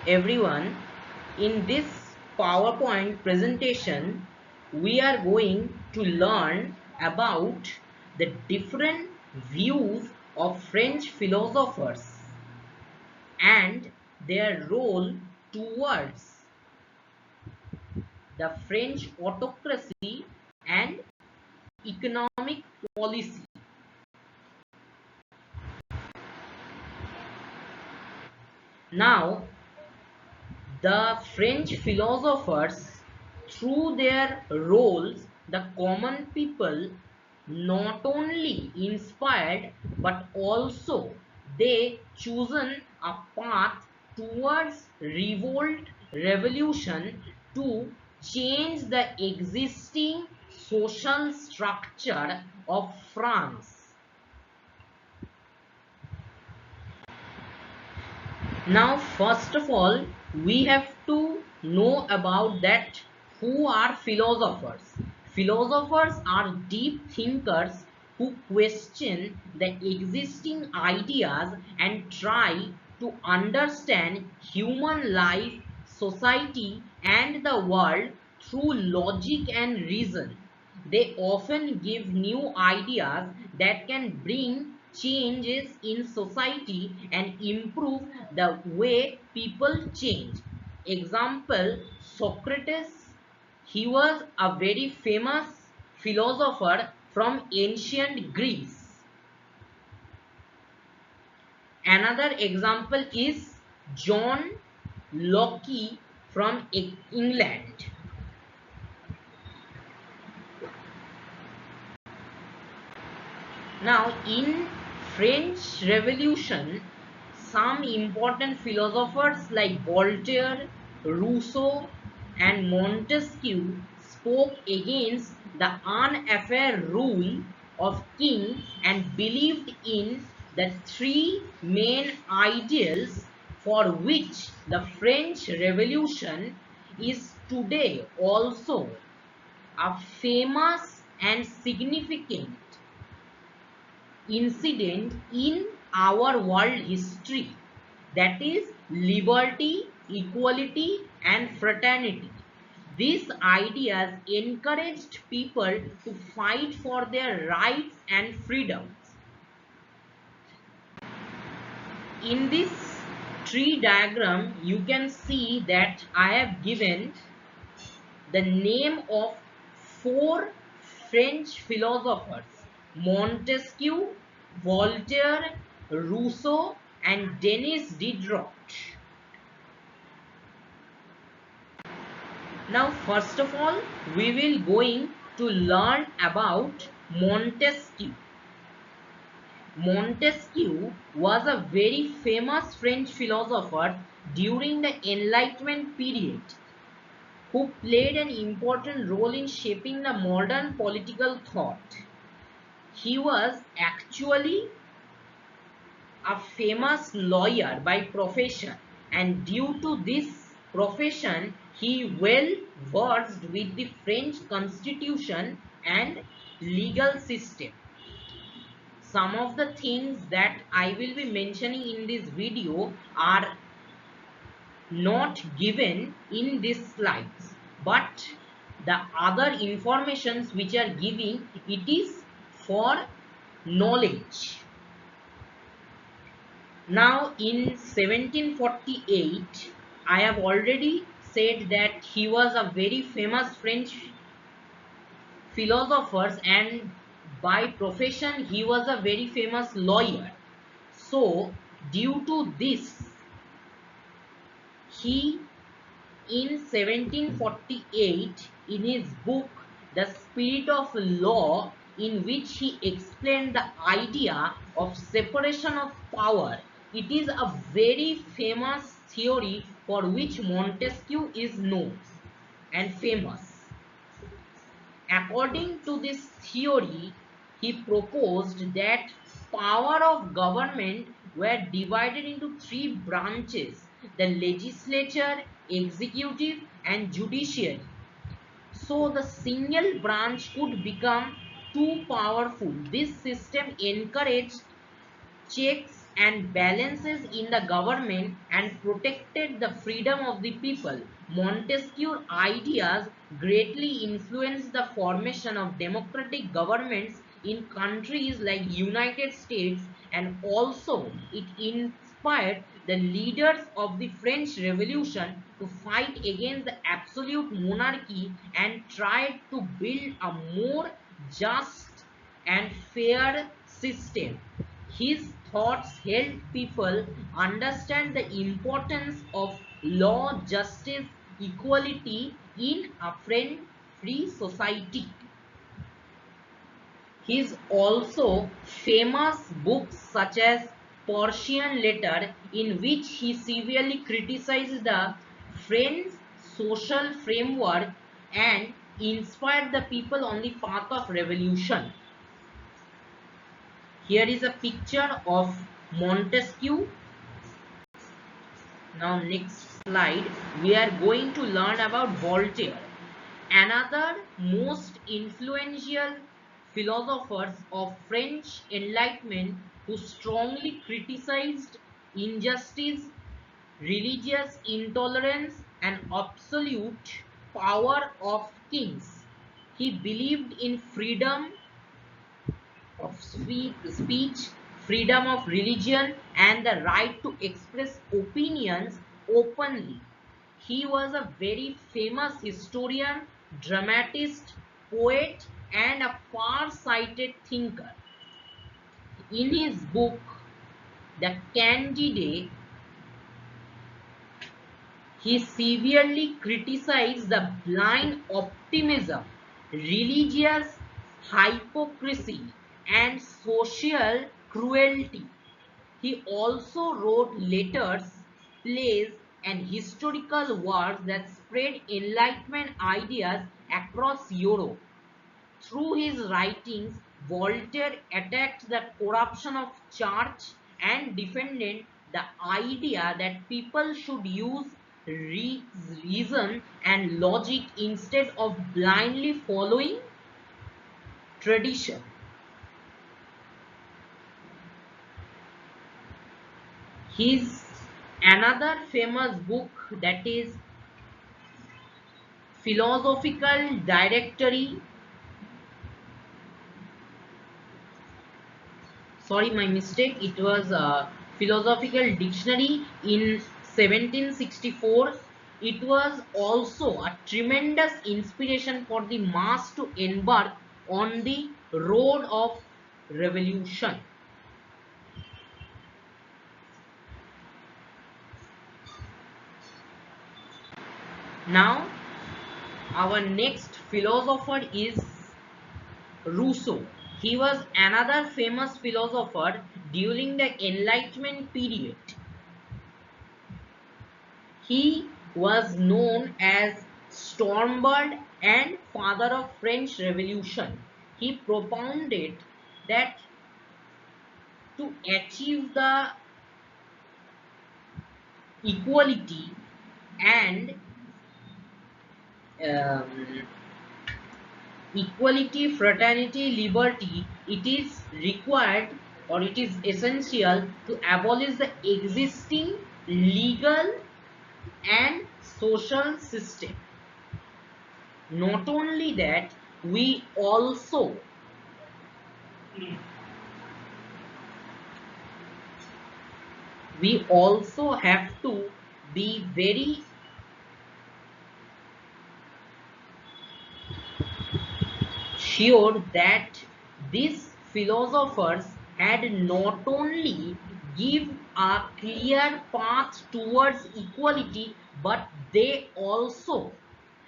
everyone. In this PowerPoint presentation, we are going to learn about the different views of French philosophers and their role towards the French autocracy and economic policy. Now, the French philosophers, through their roles, the common people not only inspired but also they chosen a path towards revolt, revolution to change the existing social structure of France. Now, first of all, we have to know about that who are philosophers. Philosophers are deep thinkers who question the existing ideas and try to understand human life, society, and the world through logic and reason. They often give new ideas that can bring changes in society and improve the way people change. Example, Socrates. He was a very famous philosopher from ancient Greece. Another example is John Locke from England. Now, in French Revolution, some important philosophers like Voltaire, Rousseau, and Montesquieu spoke against the unfair rule of king and believed in the three main ideals for which the French Revolution is today also a famous and significant incident in our world history, that is liberty, equality, and fraternity. These ideas encouraged people to fight for their rights and freedoms. In this tree diagram, you can see that I have given the name of four French philosophers: Montesquieu, Voltaire, Rousseau, and Denis Diderot. Now, first of all, we will going to learn about Montesquieu. Montesquieu was a very famous French philosopher during the Enlightenment period, who played an important role in shaping the modern political thought. He was actually a famous lawyer by profession, and due to this profession, he well versed with the French constitution and legal system. Some of the things that I will be mentioning in this video are not given in these slides, but the other informations which are giving, it is for knowledge. Now, in 1748, I have already said that he was a very famous French philosopher, and by profession he was a very famous lawyer. So due to this, he in 1748, in his book The Spirit of Law, in which he explained the idea of separation of power. It is a very famous theory for which Montesquieu is known and famous. According to this theory, he proposed that power of government were divided into three branches: the legislature, executive, and judiciary. So the single branch could become too powerful. This system encouraged checks and balances in the government and protected the freedom of the people. Montesquieu's ideas greatly influenced the formation of democratic governments in countries like United States, and also it inspired the leaders of the French Revolution to fight against the absolute monarchy and tried to build a more just and fair system. His thoughts helped people understand the importance of law, justice, equality in a free society. His also famous books such as Persian Letter, in which he severely criticized the French social framework and inspired the people on the path of revolution. Here is a picture of Montesquieu. Now next slide, we are going to learn about Voltaire, another most influential philosophers of French Enlightenment who strongly criticized injustice, religious intolerance, and absolute power of kings. He believed in freedom of speech, freedom of religion, and the right to express opinions openly. He was a very famous historian, dramatist, poet, and a far-sighted thinker. In his book, The Candide, he severely criticized the blind optimism, religious hypocrisy, and social cruelty. He also wrote letters, plays, and historical works that spread Enlightenment ideas across Europe. Through his writings, Voltaire attacked the corruption of church and defended the idea that people should use reason and logic instead of blindly following tradition. His another famous book, that is Philosophical Directory, sorry, my mistake, it was a Philosophical Dictionary in 1764. It was also a tremendous inspiration for the mass to embark on the road of revolution. Now our next philosopher is Rousseau. He was another famous philosopher during the Enlightenment period. He was known as Stormbird and father of French Revolution. He propounded that to achieve the equality and um, equality, fraternity, liberty, it is required or it is essential to abolish the existing legal and social system. Not only that, we also have to be very sure that these philosophers had not only give a clear path towards equality, but they also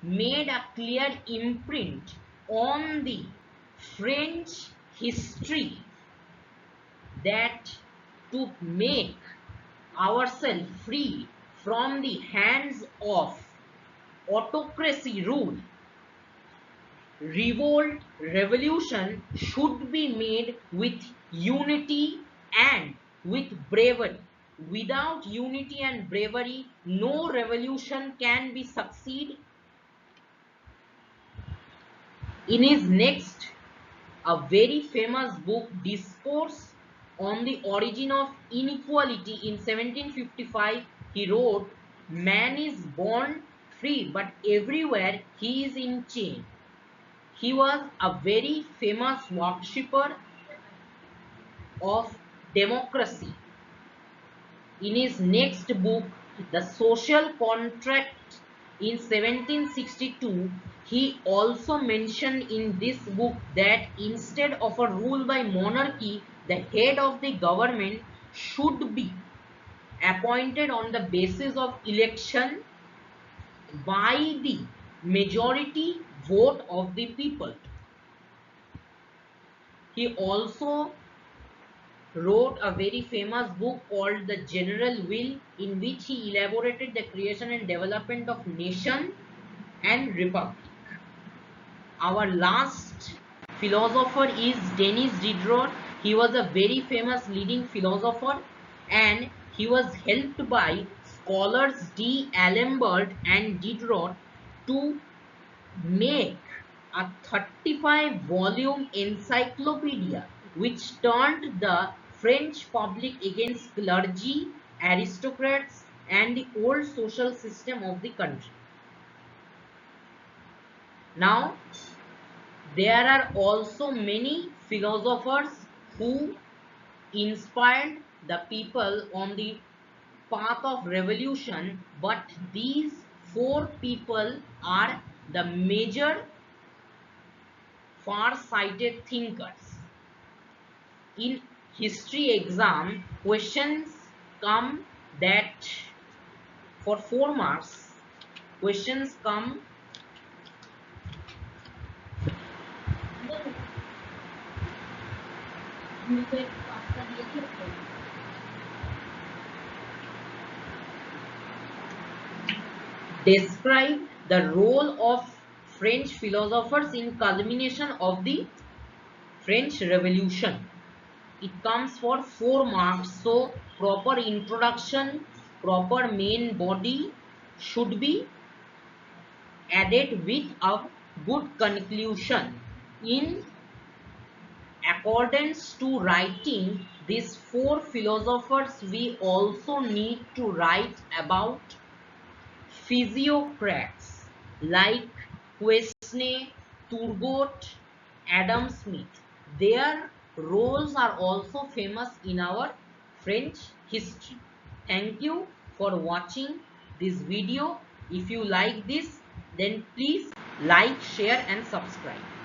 made a clear imprint on the French history, that to make ourselves free from the hands of autocracy rule, revolt, revolution should be made with unity and with bravery. Without unity and bravery, no revolution can be succeed. In his next, a very famous book, Discourse, on the origin of inequality in 1755, he wrote, "Man is born free, but everywhere he is in chain." He was a very famous worshipper of democracy. In his next book, The Social Contract, in 1762, he also mentioned in this book that instead of a rule by monarchy, the head of the government should be appointed on the basis of election by the majority vote of the people. He also wrote a very famous book called The General Will, in which he elaborated the creation and development of nation and republic. Our last philosopher is Denis Diderot. He was a very famous leading philosopher, and he was helped by scholars D'Alembert and Diderot to make a 35-volume encyclopedia which turned the French public against clergy, aristocrats, and the old social system of the country. Now, there are also many philosophers who inspired the people on the path of revolution, but these four people are the major far-sighted thinkers. In history exam, questions come that for 4 marks, questions come describe the role of French philosophers in culmination of the French Revolution. It comes for 4 marks, so proper introduction, proper main body should be added with a good conclusion. In accordance to writing these four philosophers, we also need to write about physiocrats like Quesnay, Turgot, Adam Smith. Their roles are also famous in our French history. Thank you for watching this video. If you like this, then please like, share and subscribe.